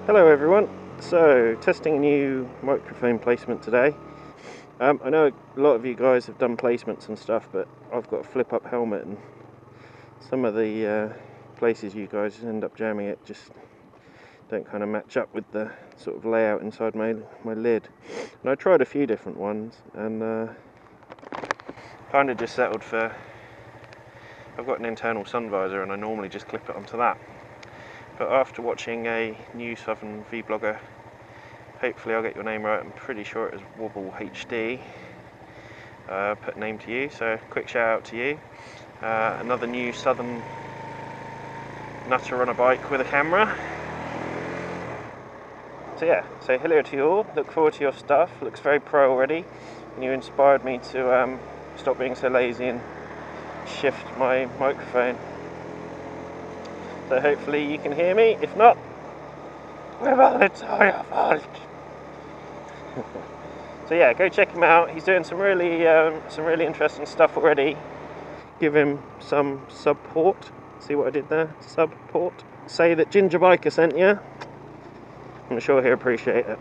Hello everyone, so testing a new microphone placement today. I know a lot of you guys have done placements and stuff, but I've got a flip up helmet and some of the places you guys end up jamming it just don't kind of match up with the sort of layout inside my lid. And I tried a few different ones and kind of just settled for, I've got an internal sun visor and I normally just clip it onto that. But after watching a new Southern vlogger, hopefully I'll get your name right, I'm pretty sure it was WibblesHD, put a name to you, so quick shout out to you. Another new Southern nutter on a bike with a camera. So yeah, say hello to you all, look forward to your stuff, looks very pro already, and you inspired me to stop being so lazy and shift my microphone. So hopefully you can hear me. If not, well, it's all your fault. So yeah, go check him out. He's doing some really interesting stuff already. Give him some support. See what I did there? Support. Say that Ginger Biker sent you. I'm sure he'll appreciate it.